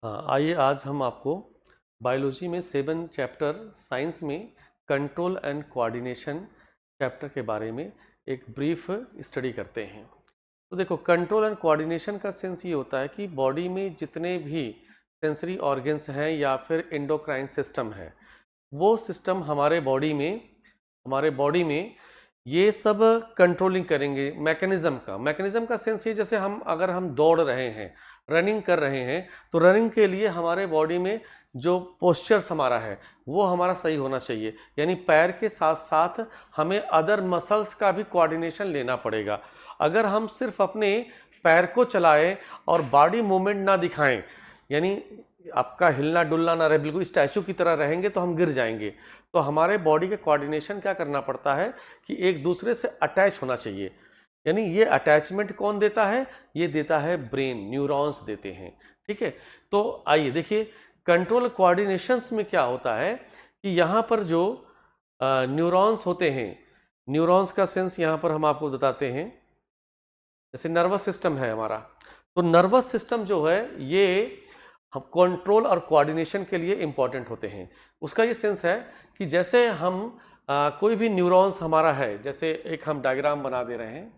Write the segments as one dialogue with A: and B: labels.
A: हाँ, आइए आज हम आपको बायोलॉजी में 7 चैप्टर साइंस में कंट्रोल एंड कोऑर्डिनेशन चैप्टर के बारे में एक ब्रीफ स्टडी करते हैं। तो देखो, कंट्रोल एंड कोऑर्डिनेशन का सेंस ये होता है कि बॉडी में जितने भी सेंसरी ऑर्गन्स हैं या फिर एंडोक्राइन सिस्टम है, वो सिस्टम हमारे बॉडी में ये सब कंट्रोलिंग करेंगे। मैकेनिज्म का सेंस ये, जैसे अगर हम दौड़ रहे हैं, रनिंग कर रहे हैं, तो रनिंग के लिए हमारे बॉडी में जो पोस्चर्स हमारा है वो हमारा सही होना चाहिए। यानी पैर के साथ साथ हमें अदर मसल्स का भी कोऑर्डिनेशन लेना पड़ेगा। अगर हम सिर्फ अपने पैर को चलाएं और बॉडी मूवमेंट ना दिखाएं, यानी आपका हिलना डुलना ना रहे, बिल्कुल स्टैचू की तरह रहेंगे, तो हम गिर जाएंगे। तो हमारे बॉडी के कोऑर्डिनेशन क्या करना पड़ता है कि एक दूसरे से अटैच होना चाहिए। यानी ये अटैचमेंट कौन देता है? ये देता है ब्रेन, न्यूरॉन्स देते हैं। ठीक है, तो आइए देखिए कंट्रोल कोऑर्डिनेशंस में क्या होता है कि यहाँ पर जो न्यूरॉन्स होते हैं, न्यूरॉन्स का सेंस यहाँ पर हम आपको बताते हैं। जैसे नर्वस सिस्टम है हमारा, तो नर्वस सिस्टम जो है ये हम कंट्रोल और कोऑर्डिनेशन के लिए इंपॉर्टेंट होते हैं। उसका ये सेंस है कि जैसे हम कोई भी न्यूरॉन्स हमारा है, जैसे एक हम डायग्राम बना दे रहे हैं।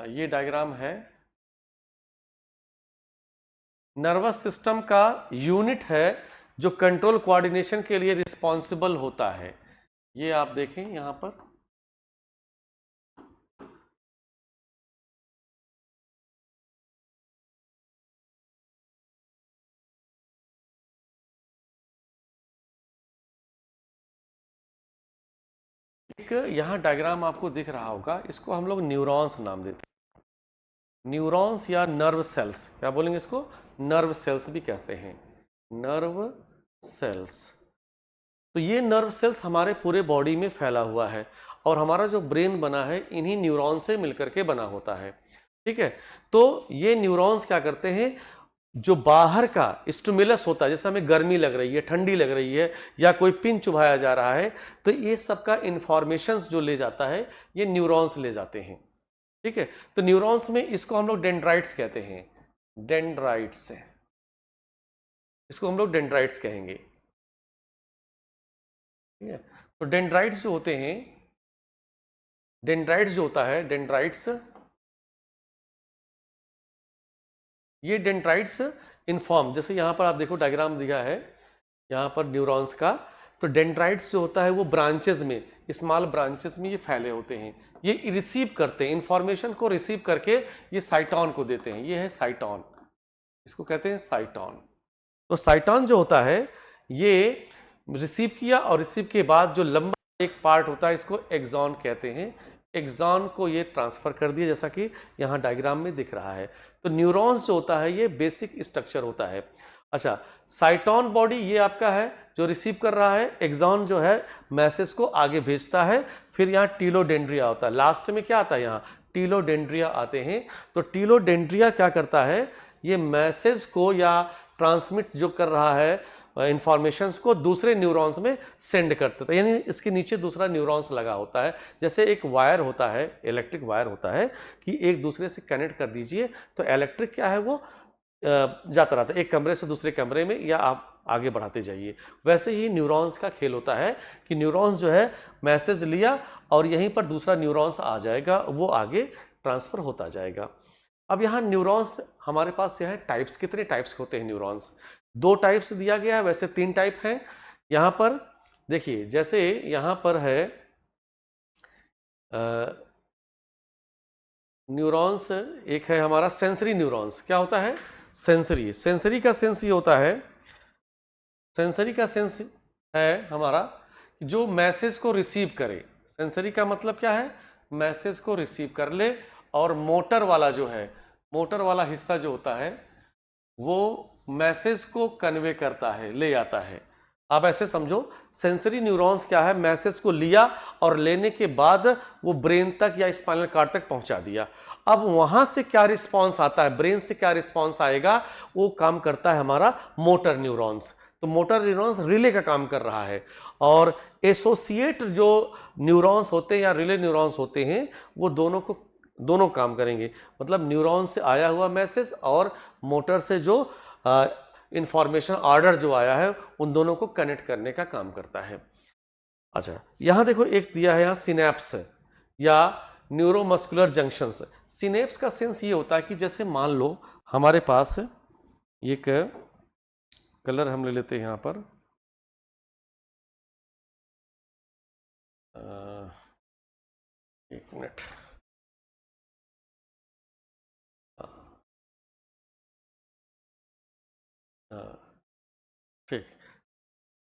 A: ये डायग्राम है नर्वस सिस्टम का यूनिट है जो कंट्रोल कोऑर्डिनेशन के लिए रिस्पॉन्सिबल होता है। ये आप देखें यहाँ पर, एक यहाँ डायग्राम आपको दिख रहा होगा, इसको हम लोग न्यूरॉन्स नाम देते हैं। न्यूरॉन्स या नर्व सेल्स, क्या बोलेंगे इसको? नर्व सेल्स भी कहते हैं, नर्व सेल्स। तो ये नर्व सेल्स हमारे पूरे बॉडी में फैला हुआ है और हमारा जो ब्रेन बना है इन्हीं न्यूरॉन से मिलकर के बना होता है। ठीक है, तो ये न्यूरॉन्स क्या करते हैं, जो बाहर का स्टिमुलस होता है, जैसे हमें गर्मी लग रही है, ठंडी लग रही है, या कोई पिन चुभाया जा रहा है, तो ये सब का इंफॉर्मेशंस जो ले जाता है ये न्यूरॉन्स ले जाते हैं। ठीक है, तो न्यूरॉन्स में इसको हम लोग डेंड्राइट्स कहते हैं, डेंड्राइट्स, इसको हम लोग डेंड्राइट्स कहेंगे। ठीक है, तो डेंड्राइट्स जो होते हैं, डेंड्राइट्स जो होता है, डेंड्राइट्स, ये डेंड्राइट्स इन्फॉर्म, जैसे यहाँ पर आप देखो डायग्राम दिया है यहाँ पर न्यूरॉन्स का, तो डेंड्राइट्स जो होता है वो ब्रांचेस में, स्मॉल ब्रांचेस में ये फैले होते हैं। ये रिसीव करते हैं इंफॉर्मेशन को, रिसीव करके ये साइटॉन को देते हैं। ये है साइटॉन, इसको कहते हैं साइटॉन। तो साइटॉन जो होता है ये रिसीव किया और रिसीव के बाद जो लंबा एक पार्ट होता है इसको एक्सॉन कहते हैं। एक्सॉन को ये ट्रांसफर कर दिया, जैसा कि यहाँ डायग्राम में दिख रहा है। तो न्यूरॉन्स जो होता है ये बेसिक स्ट्रक्चर होता है। अच्छा, साइटॉन बॉडी ये आपका है जो रिसीव कर रहा है, एक्सॉन जो है मैसेज को आगे भेजता है, फिर यहाँ टीलोडेंड्रिया होता है। लास्ट में क्या आता है? यहाँ टीलोडेंड्रिया आते हैं। तो टीलोडेंड्रिया क्या करता है, ये मैसेज को या ट्रांसमिट जो कर रहा है इंफॉर्मेशंस को दूसरे न्यूरॉन्स में सेंड करते थे। यानी इसके नीचे दूसरा न्यूरॉन्स लगा होता है, जैसे एक वायर होता है, इलेक्ट्रिक वायर होता है कि एक दूसरे से कनेक्ट कर दीजिए तो इलेक्ट्रिक क्या है वो जाता रहता है एक कमरे से दूसरे कमरे में, या आप आगे बढ़ाते जाइए। वैसे ही न्यूरॉन्स का खेल होता है कि न्यूरॉन्स जो है मैसेज लिया और यहीं पर दूसरा न्यूरॉन्स आ जाएगा, वो आगे ट्रांसफर होता जाएगा। अब यहाँ न्यूरॉन्स हमारे पास यह है टाइप्स, कितने टाइप्स होते हैं न्यूरॉन्स? 2 टाइप्स दिया गया है, वैसे 3 टाइप हैं। यहाँ पर देखिए, जैसे यहाँ पर है न्यूरॉन्स, एक है हमारा सेंसरी न्यूरॉन्स। क्या होता है? सेंसरी। सेंसरी का सेंस ये होता है, सेंसरी का सेंस है हमारा जो मैसेज को रिसीव करे। सेंसरी का मतलब क्या है? मैसेज को रिसीव कर ले। और मोटर वाला जो है, मोटर वाला हिस्सा जो होता है वो मैसेज को कन्वे करता है, ले जाता है। आप ऐसे समझो, सेंसरी न्यूरॉन्स क्या है, मैसेज को लिया और लेने के बाद वो ब्रेन तक या स्पाइनल कॉर्ड तक पहुंचा दिया। अब वहां से क्या रिस्पांस आता है, ब्रेन से क्या रिस्पांस आएगा, वो काम करता है हमारा मोटर न्यूरॉन्स। तो मोटर न्यूरॉन्स रिले का काम कर रहा है, और एसोसिएट जो न्यूरॉन्स होते हैं या रिले न्यूरॉन्स होते हैं वो दोनों काम करेंगे। मतलब न्यूरॉन से आया हुआ मैसेज और मोटर से जो इंफॉर्मेशन ऑर्डर जो आया है उन दोनों को कनेक्ट करने का काम करता है। अच्छा, यहां देखो एक दिया है, यहां सिनेप्स या न्यूरोमस्कुलर जंक्शंस। सिनेप्स का सेंस ये होता है कि जैसे मान लो हमारे पास एक कलर हम ले लेते हैं यहां पर, एक मिनट, ठीक,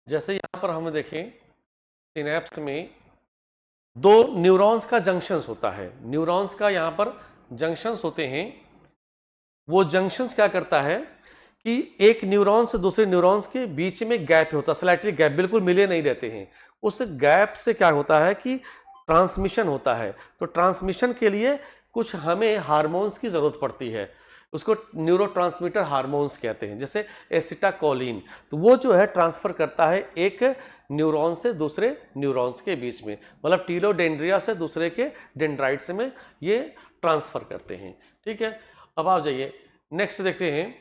A: जैसे यहां पर हम देखें सिनेप्स में दो न्यूरॉन्स का जंक्शंस होता है, न्यूरॉन्स का यहां पर जंक्शंस होते हैं। वो जंक्शंस क्या करता है कि एक न्यूरॉन से दूसरे न्यूरॉन्स के बीच में गैप होता है, स्लाइटली गैप, बिल्कुल मिले नहीं रहते हैं। उस गैप से क्या होता है कि ट्रांसमिशन होता है। तो ट्रांसमिशन के लिए कुछ हमें हार्मोन्स की जरूरत पड़ती है, उसको न्यूरोट्रांसमीटर हार्मोन्स कहते हैं, जैसे एसिटाकोलिन। तो वो जो है ट्रांसफर करता है एक न्यूरॉन से दूसरे न्यूरॉन्स के बीच में, मतलब टीलोडेंड्रिया से दूसरे के डेंड्राइट्स में ये ट्रांसफर करते हैं। ठीक है, अब आप जाइए नेक्स्ट देखते हैं।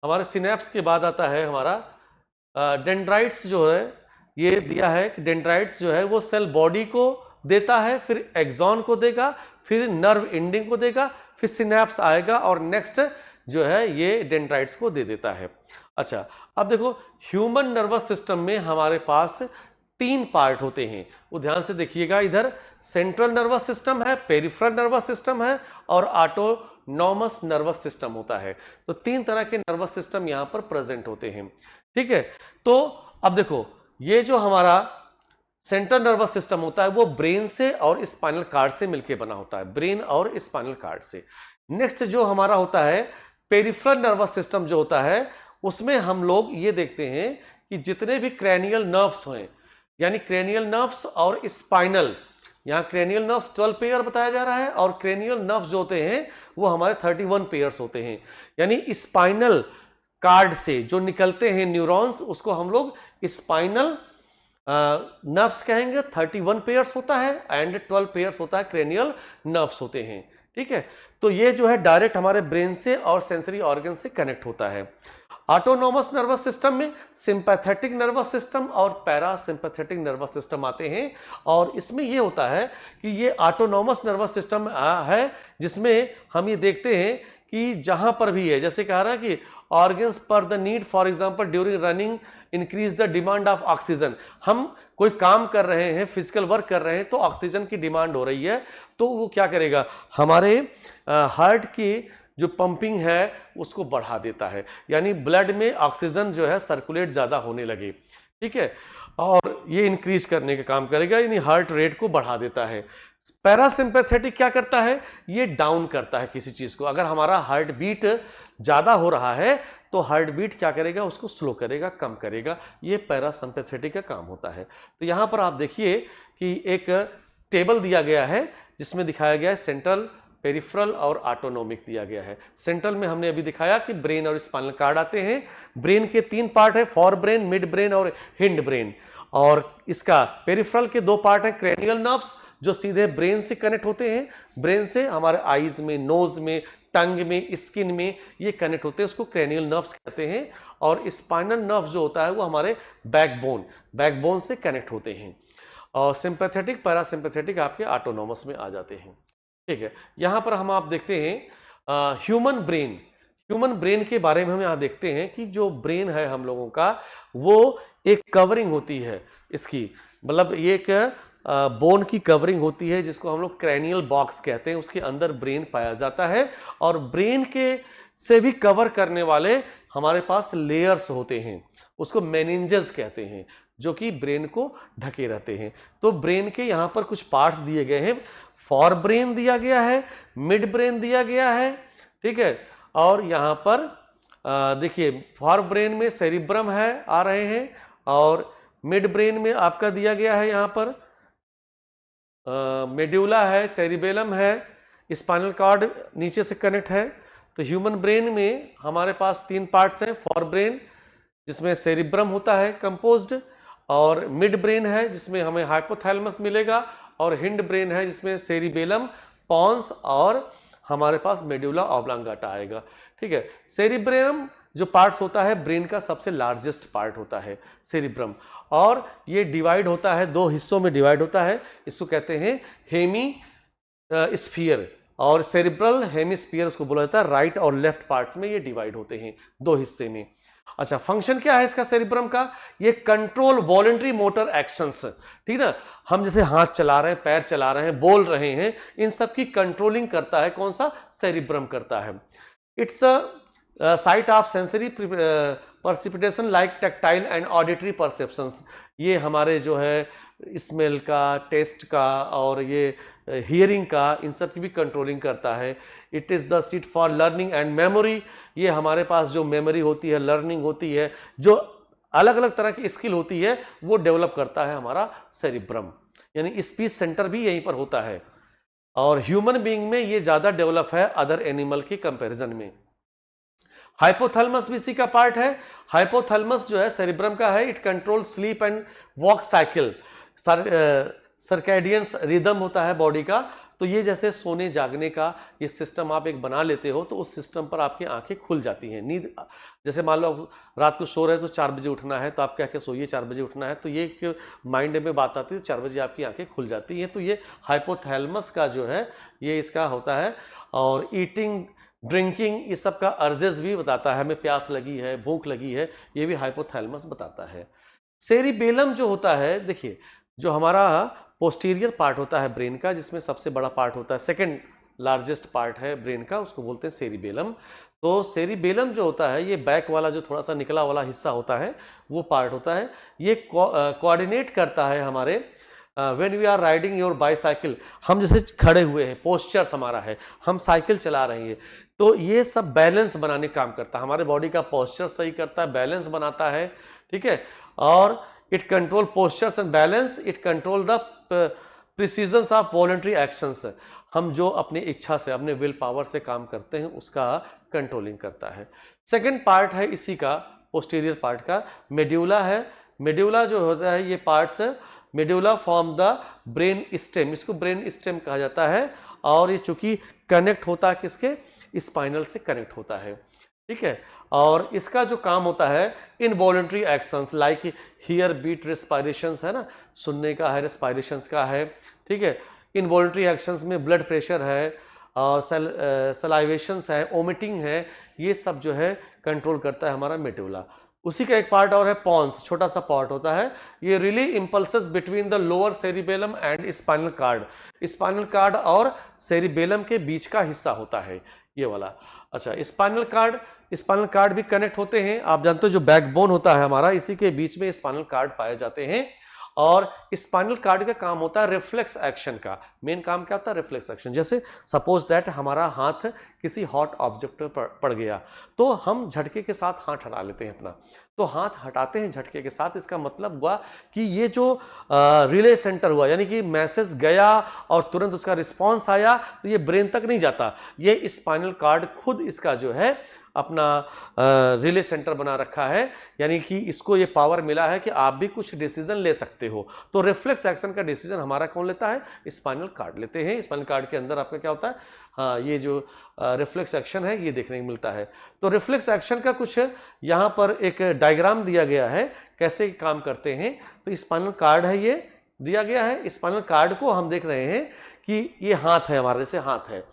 A: हमारे सिनेप्स के बाद आता है हमारा डेंड्राइट्स जो है, ये दिया है कि डेंड्राइट्स जो है वो सेल बॉडी को देता है, फिर एक्सॉन को देगा, फिर नर्व एंडिंग को देगा, फिर सिनेप्स आएगा और नेक्स्ट जो है ये डेंड्राइट्स को दे देता है। अच्छा, अब देखो ह्यूमन नर्वस सिस्टम में हमारे पास 3 पार्ट होते हैं, वो ध्यान से देखिएगा। इधर सेंट्रल नर्वस सिस्टम है, पेरिफेरल नर्वस सिस्टम है और ऑटोनॉमस नर्वस सिस्टम होता है। तो 3 तरह के नर्वस सिस्टम यहां पर प्रेजेंट होते हैं। ठीक है, तो अब देखो ये जो हमारा सेंट्रल नर्वस सिस्टम होता है वो ब्रेन से और स्पाइनल कार्ड से मिलकर बना होता है, ब्रेन और स्पाइनल कार्ड से। नेक्स्ट जो हमारा होता है पेरिफेरल नर्वस सिस्टम जो होता है, उसमें हम लोग ये देखते हैं कि जितने भी क्रैनियल नर्व्स हैं, यानी क्रैनियल नर्व्स और स्पाइनल, यहाँ क्रैनियल नर्व्स 12 पेयर बताया जा रहा है और क्रैनियल नर्व्स जो होते हैं वो हमारे 31 पेयर्स होते हैं। यानी स्पाइनल कार्ड से जो निकलते हैं न्यूरॉन्स, उसको हम लोग स्पाइनल नर्व्स कहेंगे। 31 पेयर्स होता है एंड 12 पेयर्स होता है क्रेनियल नर्व्स होते हैं। ठीक है, तो ये जो है डायरेक्ट हमारे ब्रेन से और सेंसरी ऑर्गन से कनेक्ट होता है। ऑटोनॉमस नर्वस सिस्टम में सिंपैथेटिक नर्वस सिस्टम और पैरासिम्पैथेटिक नर्वस सिस्टम आते हैं। और इसमें ये होता है कि ये ऑटोनॉमस नर्वस सिस्टम है जिसमें हम ये देखते हैं कि जहां पर भी है, जैसे कह रहा है कि ऑर्गन्स पर the need, for example during running increase the demand of oxygen. हम कोई काम कर रहे हैं, फिजिकल वर्क कर रहे हैं, तो ऑक्सीजन की डिमांड हो रही है, तो वो क्या करेगा, हमारे हार्ट की जो पंपिंग है उसको बढ़ा देता है, यानी ब्लड में ऑक्सीजन जो है सर्कुलेट ज़्यादा होने लगे। ठीक है, और ये इंक्रीज करने का काम करेगा, यानी हार्ट रेट को बढ़ा देता है। पैरासिम्पैथेटिक क्या करता है, ये डाउन करता है किसी चीज़ को। अगर हमारा हार्ट बीट ज़्यादा हो रहा है तो हार्ट बीट क्या करेगा, उसको स्लो करेगा, कम करेगा। ये पैरासिम्पैथेटिक का काम होता है। तो यहाँ पर आप देखिए कि एक टेबल दिया गया है जिसमें दिखाया गया है सेंट्रल, पेरिफेरल और ऑटोनोमिक दिया गया है। सेंट्रल में हमने अभी दिखाया कि ब्रेन और स्पाइनल कार्ड आते हैं। ब्रेन के 3 पार्ट है, फॉर ब्रेन, मिड ब्रेन और हिंड ब्रेन। और इसका पेरिफेरल के 2 पार्ट है, क्रेनियल नर्व्स जो सीधे ब्रेन से कनेक्ट होते हैं, ब्रेन से हमारे आईज में, नोज में, टंग में, स्किन में ये कनेक्ट होते हैं, उसको क्रेनियल नर्व्स कहते हैं। और स्पाइनल नर्व जो होता है वो हमारे बैकबोन से कनेक्ट होते हैं। और सिंपैथेटिक, पैरासिम्पैथेटिक आपके ऑटोनॉमस में आ जाते हैं। ठीक है, यहाँ पर हम आप देखते हैं ह्यूमन ब्रेन के बारे में हम यहाँ देखते हैं कि जो ब्रेन है हम लोगों का, वो एक कवरिंग होती है इसकी, मतलब ये एक बोन की कवरिंग होती है जिसको हम लोग क्रैनियल बॉक्स कहते हैं। उसके अंदर ब्रेन पाया जाता है और ब्रेन के से भी कवर करने वाले हमारे पास लेयर्स होते हैं, उसको मेनिंजेस कहते हैं, जो कि ब्रेन को ढके रहते हैं। तो ब्रेन के यहाँ पर कुछ पार्ट्स दिए गए हैं, फॉर ब्रेन दिया गया है, मिड ब्रेन दिया गया है। ठीक है, और यहाँ पर देखिए फॉर ब्रेन में सेरिब्रम है, आ रहे हैं, और मिड ब्रेन में आपका दिया गया है यहाँ पर मेड्यूला है, सेरिबेलम है, स्पाइनल कॉर्ड नीचे से कनेक्ट है। तो ह्यूमन ब्रेन में हमारे पास 3 पार्ट्स हैं, फॉर ब्रेन जिसमें सेरिब्रम होता है कंपोज्ड, और मिड ब्रेन है जिसमें हमें हाइपोथैलेमस मिलेगा, और हिंड ब्रेन है जिसमें सेरिबेलम, पॉन्स और हमारे पास मेडुला ऑब्लांगाटा आएगा। ठीक है, सेरिब्रम जो पार्ट्स होता है ब्रेन का सबसे लार्जेस्ट पार्ट होता है सेरिब्रम, और ये डिवाइड होता है, दो हिस्सों में डिवाइड होता है। इसको कहते हैं हेमी स्फीयर, और सेरिब्रल हेमिस्फीयर उसको बोला जाता है। राइट और लेफ्ट पार्ट्स में ये डिवाइड होते हैं दो हिस्से में। अच्छा, फंक्शन क्या है इसका सेरिब्रम का? ये कंट्रोल वॉलेंट्री मोटर एक्शंस, ठीक ना, हम जैसे हाथ चला रहे हैं, पैर चला रहे हैं, बोल रहे हैं, इन सब की कंट्रोलिंग करता है कौन सा? सेरिब्रम करता है। It's a site of sensory precipitation like tactile and auditory perceptions. ये हमारे जो है स्मेल का, टेस्ट का और ये हियरिंग का, इन सब की भी कंट्रोलिंग करता है। It is the seat for learning and memory. ये हमारे पास जो मेमोरी होती है, लर्निंग होती है, जो अलग अलग तरह की स्किल होती है, वो डेवलप करता है हमारा सेरिब्रम। यानी स्पीच सेंटर भी यहीं पर होता है, और ह्यूमन बीइंग में ये ज़्यादा डेवलप है अदर एनिमल के कंपैरिजन में। हाइपोथैलेमस भी इसी का पार्ट है। हाइपोथैलेमस जो है सेरिब्रम का है। It control sleep and walk cycle. Circadian rhythm होता है बॉडी का। तो ये जैसे सोने जागने का ये सिस्टम आप एक बना लेते हो, तो उस सिस्टम पर आपकी आंखें खुल जाती हैं। नींद, जैसे मान लो आप रात को सो रहे हैं तो 4 बजे उठना है, तो आप क्या क्या सोइए 4 बजे उठना है, तो ये एक माइंड में बात आती है, 4 बजे आपकी आंखें खुल जाती हैं। तो ये हाइपोथैलेमस का जो है ये इसका होता है। और ईटिंग, ड्रिंकिंग, ये सब का अर्जेस भी बताता है, हमें प्यास लगी है, भूख लगी है, ये भी हाइपोथैलेमस बताता है। सेरिबेलम जो होता है, देखिए जो हमारा पोस्टीरियर पार्ट होता है ब्रेन का, जिसमें सबसे बड़ा पार्ट होता है, सेकंड लार्जेस्ट पार्ट है ब्रेन का, उसको बोलते हैं सेरिबेलम। तो सेरिबेलम जो होता है ये बैक वाला जो थोड़ा सा निकला वाला हिस्सा होता है, वो पार्ट होता है। ये कोऑर्डिनेट करता है हमारे when we are riding your bicycle. हम जैसे खड़े हुए हैं, पोस्चर्स हमारा है, हम साइकिल चला रहे हैं, तो ये सब बैलेंस बनाने का काम करता है। हमारे बॉडी का पोस्चर सही करता है, बैलेंस बनाता है, ठीक है। और it control postures and balance, it control the precision of voluntary actions. हम जो अपनी इच्छा से, अपने विल पावर से काम करते हैं, उसका कंट्रोलिंग करता है। सेकेंड पार्ट है इसी का, पोस्टीरियर पार्ट का, मेड्यूला है। मेड्यूला जो होता है, ये parts, medulla form the brain stem, इसको ब्रेन स्टेम कहा जाता है। और ये चूंकि कनेक्ट होता है किसके? स्पाइनल से कनेक्ट होता है, ठीक है। और इसका जो काम होता है, involuntary actions like hear, beat, respirations है ना, सुनने का है, रेस्पायरेशंस का है, ठीक है। इनवॉलंटरी एक्शंस में ब्लड प्रेशर है, और सलाइवेशंस है, ओमिटिंग है, ये सब जो है कंट्रोल करता है हमारा मेडुला। उसी का एक पार्ट और है पॉन्स, छोटा सा पार्ट होता है। ये relay impulses between the lower cerebellum and spinal cord. Spinal cord और सेरिबेलम के बीच का हिस्सा होता है ये वाला। अच्छा, स्पाइनल कार्ड भी कनेक्ट होते हैं। आप जानते हो जो बैकबोन होता है हमारा, इसी के बीच में स्पाइनल कार्ड पाए जाते हैं। और स्पाइनल कार्ड का काम होता है रिफ्लेक्स एक्शन का। मेन काम क्या होता है? Reflex action. जैसे सपोज दैट हमारा हाथ किसी हॉट ऑब्जेक्ट पर पड़ गया, तो हम झटके के साथ हाथ हटा लेते हैं अपना, तो हाथ हटाते हैं झटके के साथ। इसका मतलब हुआ कि ये जो रिले सेंटर हुआ, यानी कि मैसेज गया और तुरंत उसका रिस्पॉन्स आया, तो ये ब्रेन तक नहीं जाता, ये स्पाइनल कार्ड खुद इसका जो है अपना रिले सेंटर बना रखा है। यानी कि इसको ये पावर मिला है कि आप भी कुछ डिसीजन ले सकते हो। तो रिफ्लेक्स एक्शन का डिसीजन हमारा कौन लेता है? स्पाइनल कार्ड लेते हैं। स्पाइनल कार्ड के अंदर आपका क्या होता है? हाँ, ये जो रिफ्लेक्स एक्शन है ये देखने को मिलता है। तो रिफ्लेक्स एक्शन का कुछ यहाँ पर एक डायग्राम दिया गया है, कैसे काम करते हैं। तो स्पाइनल कार्ड है, ये दिया गया है। स्पाइनल कार्ड को हम देख रहे हैं कि ये हाथ है हमारे, जैसे हाथ है,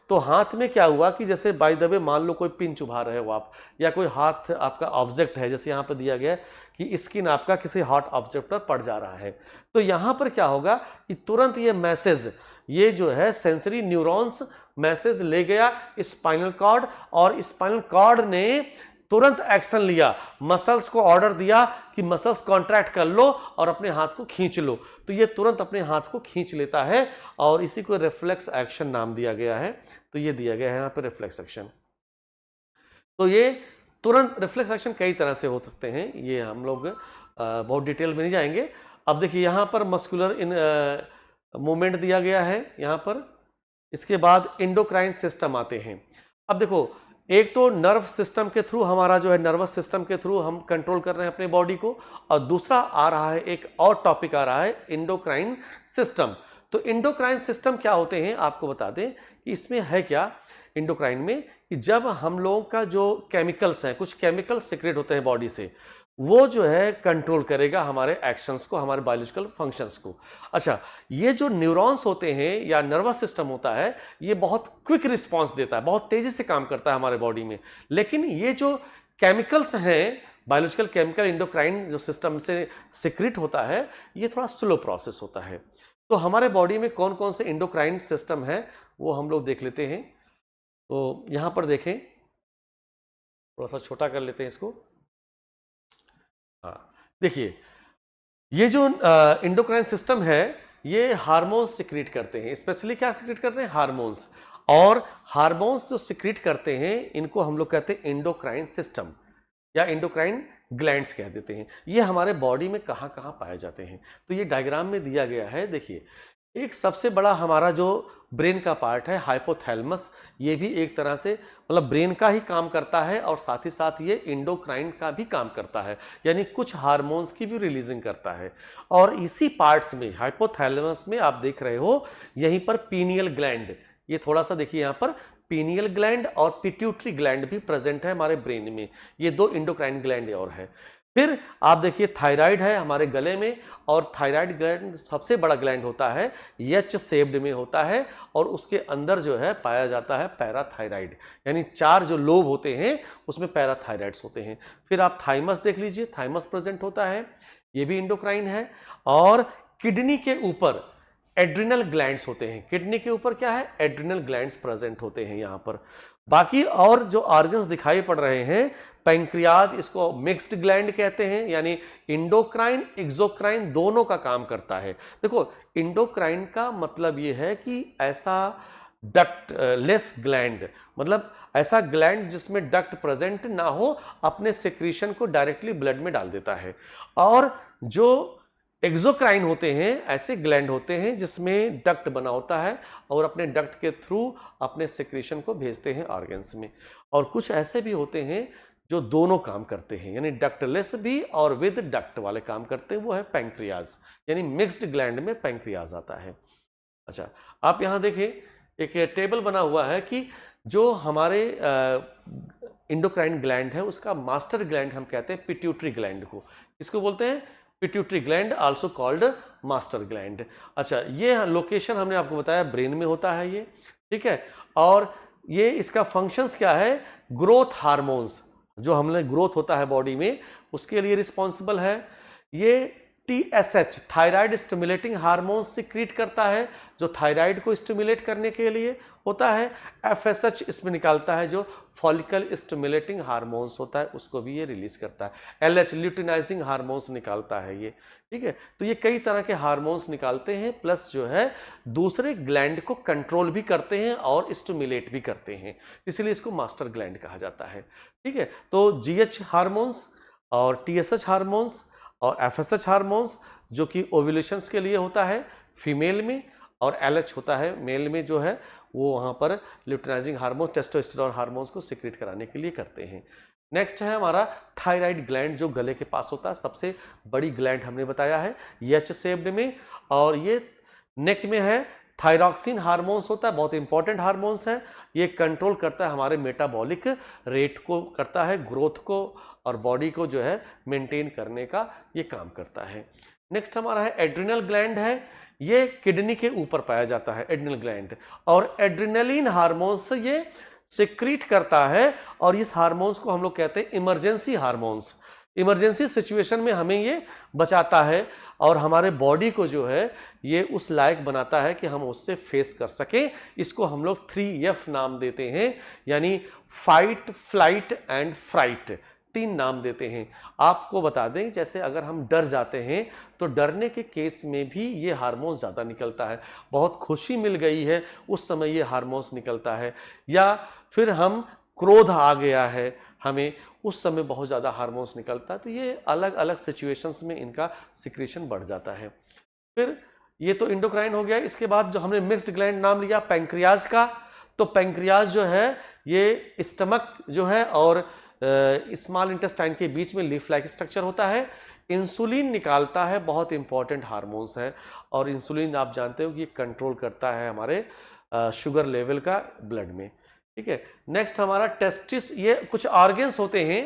A: तो हाथ में क्या हुआ कि जैसे बाय द वे मान लो कोई पिन चुभा रहे हो आप, या कोई हाथ आपका ऑब्जेक्ट है, जैसे यहाँ पर दिया गया है कि स्किन आपका किसी हॉट ऑब्जेक्ट पर पड़ जा रहा है, तो यहाँ पर क्या होगा कि तुरंत ये मैसेज, ये जो है सेंसरी न्यूरॉन्स मैसेज ले गया स्पाइनल कॉर्ड, और स्पाइनल कॉर्ड ने तुरंत एक्शन लिया, मसल्स को ऑर्डर दिया कि मसल्स कॉन्ट्रैक्ट कर लो और अपने हाथ को खींच लो। तो ये तुरंत अपने हाथ को खींच लेता है, और इसी को रिफ्लेक्स एक्शन नाम दिया गया है। तो ये दिया गया है यहाँ पे रिफ्लेक्स एक्शन। तो ये तुरंत रिफ्लेक्स एक्शन कई तरह से हो सकते हैं, ये हम लोग बहुत डिटेल में नहीं जाएंगे। अब देखिए यहाँ पर मस्कुलर मूवमेंट दिया गया है यहाँ पर। इसके बाद एंडोक्राइन सिस्टम आते हैं। अब देखो, एक तो नर्व सिस्टम के थ्रू हमारा जो है, नर्वस सिस्टम के थ्रू हम कंट्रोल कर रहे हैं अपने बॉडी को, और दूसरा आ रहा है, एक और टॉपिक आ रहा है एंडोक्राइन सिस्टम। तो तो इंडोक्राइन सिस्टम क्या होते हैं आपको बता दें कि इसमें है क्या इंडोक्राइन में, कि जब हम लोगों का जो केमिकल्स हैं, कुछ केमिकल सीक्रेट होते हैं बॉडी से, वो जो है कंट्रोल करेगा हमारे एक्शंस को, हमारे बायोलॉजिकल फंक्शंस को। अच्छा, ये जो न्यूरॉन्स होते हैं या नर्वस सिस्टम होता है, ये बहुत क्विक रिस्पॉन्स देता है, बहुत तेजी से काम करता है हमारे बॉडी में। लेकिन ये जो केमिकल्स हैं, बायोलॉजिकल केमिकल इंडोक्राइन जो सिस्टम से सीक्रेट होता है, ये थोड़ा स्लो प्रोसेस होता है। तो हमारे बॉडी में कौन कौन से इंडोक्राइन सिस्टम है वो हम लोग देख लेते हैं। तो यहां पर देखें, थोड़ा सा छोटा कर लेते हैं इसको। हाँ, देखिए, ये जो इंडोक्राइन सिस्टम है, ये हार्मोन्स सिक्रीट करते हैं। स्पेशली क्या सिक्रीट कर रहे हैं? हार्मोन्स। और हार्मोन्स जो सिक्रीट करते हैं, इनको हम लोग कहते हैं इंडोक्राइन सिस्टम या इंडोक्राइन ग्लैंड्स कह देते हैं। ये हमारे बॉडी में कहाँ कहाँ पाए जाते हैं, तो ये डायग्राम में दिया गया है। देखिए, एक सबसे बड़ा हमारा जो ब्रेन का पार्ट है, हाइपोथैलेमस, ये भी एक तरह से मतलब ब्रेन का ही काम करता है और साथ ही साथ ये इंडोक्राइन का भी काम करता है, यानी कुछ हार्मोन्स की भी रिलीजिंग करता है। और इसी पार्ट्स में, हाइपोथैलेमस में आप देख रहे हो यहीं पर पीनियल ग्लैंड, ये थोड़ा सा देखिए यहाँ पर पीनियल ग्लैंड और पिट्यूटरी ग्लैंड भी प्रेजेंट है हमारे ब्रेन में। ये दो इंडोक्राइन ग्लैंड और है। फिर आप देखिए थायराइड है हमारे गले में, और थायराइड ग्लैंड सबसे बड़ा ग्लैंड होता है, एच शेप्ड में होता है, और उसके अंदर जो है पाया जाता है पैराथायराइड, यानी 4 जो लोब होते हैं उसमें पैराथायराइड्स होते हैं। फिर आप थाइमस देख लीजिए, थाइमस प्रेजेंट होता है, ये भी इंडोक्राइन है। और किडनी के ऊपर एड्रिनल ग्लैंड्स होते हैं। किडनी के ऊपर क्या है? एड्रिनल ग्लैंड्स प्रेजेंट होते हैं यहाँ पर। बाकी और जो ऑर्गन्स दिखाई पड़ रहे हैं, पैंक्रियाज, इसको मिक्स्ड ग्लैंड कहते हैं, यानी इंडोक्राइन एक्सोक्राइन दोनों का काम करता है। देखो, इंडोक्राइन का मतलब ये है कि ऐसा डक्ट लेस ग्लैंड, मतलब ऐसा ग्लैंड जिसमें डक्ट प्रेजेंट ना हो, अपने सेक्रीशन को डायरेक्टली ब्लड में डाल देता है। और जो एक्सोक्राइन होते हैं, ऐसे ग्लैंड होते हैं जिसमें डक्ट बना होता है और अपने डक्ट के थ्रू अपने सेक्रेशन को भेजते हैं ऑर्गन्स में। और कुछ ऐसे भी होते हैं जो दोनों काम करते हैं, यानी डक्टलेस भी और विद डक्ट वाले काम करते हैं, वो है पैंक्रियाज, यानी मिक्स्ड ग्लैंड में पैंक्रियाज आता है। अच्छा, आप यहाँ देखें, एक टेबल बना हुआ है कि जो हमारे इंडोक्राइन ग्लैंड है उसका मास्टर ग्लैंड हम कहते हैं पिट्यूटरी ग्लैंड को। इसको बोलते हैं pituitary gland, also called master gland. अच्छा, ये लोकेशन हमने आपको बताया ब्रेन में होता है ये, ठीक है। और ये इसका फंक्शंस क्या है? ग्रोथ हार्मोन्स, जो हमने ग्रोथ होता है बॉडी में उसके लिए रिस्पॉन्सिबल है। ये TSH, thyroid stimulating hormones secrete करता है, जो थायराइड को स्टिमुलेट करने के लिए होता है। FSH इसमें निकालता है, जो फॉलिकल स्टिमुलेटिंग हार्मोन्स होता है, उसको भी ये रिलीज करता है। LH ल्यूटिनाइजिंग हार्मोन्स निकालता है ये, ठीक है। तो ये कई तरह के हार्मोन्स निकालते हैं, प्लस जो है दूसरे ग्लैंड को कंट्रोल भी करते हैं और स्टिमुलेट भी करते हैं, इसलिए इसको मास्टर ग्लैंड कहा जाता है, ठीक है। तो GH हार्मोन्स और TSH हार्मोन्स और FSH हार्मोन्स, जो कि ओव्यूलेशंस के लिए होता है फीमेल में, और LH होता है मेल में, जो है वो वहाँ पर ल्यूटिनाइजिंग हार्मोन, टेस्टोस्टेरोन हार्मोन्स को सिक्रेट कराने के लिए करते हैं। नेक्स्ट है हमारा थायराइड ग्लैंड, जो गले के पास होता है, सबसे बड़ी ग्लैंड हमने बताया है, एच शेप्ड में, और ये नेक में है। थायरॉक्सिन हार्मोन्स होता है, बहुत इंपॉर्टेंट हार्मोन्स है, ये कंट्रोल करता है हमारे मेटाबॉलिक रेट को, करता है ग्रोथ को, और बॉडी को जो है मेंटेन करने का ये काम करता है। नेक्स्ट हमारा है एड्रिनल ग्लैंड है, ये किडनी के ऊपर पाया जाता है एड्रिनल ग्लैंड, और एड्रिनलिन हार्मोन्स ये सिक्रीट करता है, और इस हार्मोन्स को हम लोग कहते हैं इमरजेंसी हार्मोन्स। इमरजेंसी सिचुएशन में हमें ये बचाता है और हमारे बॉडी को जो है ये उस लायक बनाता है कि हम उससे फेस कर सकें। इसको हम लोग 3F नाम देते हैं, यानी फाइट, फ्लाइट एंड फ्राइट, 3 नाम देते हैं। आपको बता दें, जैसे अगर हम डर जाते हैं तो डरने के केस में भी ये हार्मोन्स ज़्यादा निकलता है, बहुत खुशी मिल गई है उस समय ये हार्मोन्स निकलता है, या फिर हम क्रोध आ गया है हमें, उस समय बहुत ज़्यादा हार्मोन्स निकलता है। तो ये अलग अलग सिचुएशंस में इनका सिक्रेशन बढ़ जाता है। फिर ये तो इंडोक्राइन हो गया। इसके बाद जो हमने मिक्स्ड ग्लैंड नाम लिया पैंक्रियाज का, तो पैंक्रियाज जो है ये स्टमक जो है और स्मॉल इंटेस्टाइन के बीच में लीफ लाइक स्ट्रक्चर होता है। इंसुलिन निकालता है, बहुत इंपॉर्टेंट हार्मोन्स है। और इंसुलिन आप जानते हो कि ये कंट्रोल करता है हमारे शुगर लेवल का ब्लड में। ठीक है, नेक्स्ट हमारा टेस्टिस, ये कुछ ऑर्गन्स होते हैं,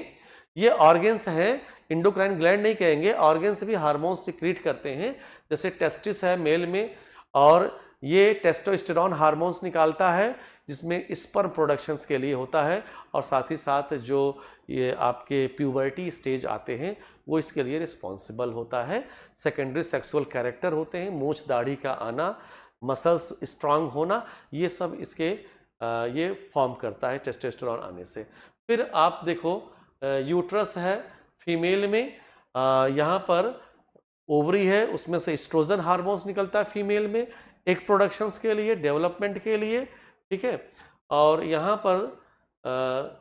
A: ये ऑर्गन्स हैं, इंडोक्राइन ग्लैंड नहीं कहेंगे, ऑर्गन्स भी हार्मोन सिक्रीट करते हैं। जैसे टेस्टिस है मेल में, और ये टेस्टोस्टेरोन हार्मोन्स निकालता है जिसमें स्पर्म प्रोडक्शंस के लिए होता है, और साथ ही साथ जो ये आपके प्यूबर्टी स्टेज आते हैं वो इसके लिए रिस्पॉन्सिबल होता है। सेकेंडरी सेक्सुअल कैरेक्टर होते हैं, मूछ दाढ़ी का आना, मसल्स स्ट्रांग होना, ये सब इसके ये फॉर्म करता है टेस्टोस्टेरोन आने से। फिर आप देखो यूट्रस है फीमेल में, यहाँ पर ओवरी है, उसमें से एस्ट्रोजन हार्मोन्स निकलता है फीमेल में, एग प्रोडक्शंस के लिए, डेवलपमेंट के लिए। ठीक है, और यहाँ पर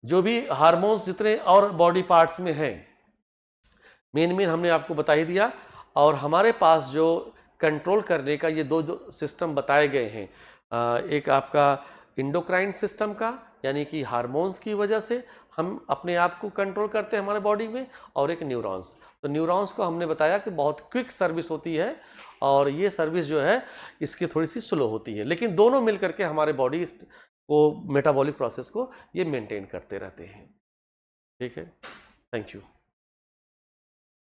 A: जो भी हार्मोन्स जितने और बॉडी पार्ट्स में हैं, मेन हमने आपको बता ही दिया। और हमारे पास जो कंट्रोल करने का ये दो सिस्टम बताए गए हैं, एक आपका इंडोक्राइन सिस्टम का, यानी कि हार्मोन्स की वजह से हम अपने आप को कंट्रोल करते हैं हमारे बॉडी में, और एक न्यूरॉन्स। तो न्यूरॉन्स को हमने बताया कि बहुत क्विक सर्विस होती है, और ये सर्विस जो है इसकी थोड़ी सी स्लो होती है, लेकिन दोनों मिल करके हमारे बॉडी को मेटाबॉलिक प्रोसेस को ये मेंटेन करते रहते हैं। ठीक है, थैंक यू।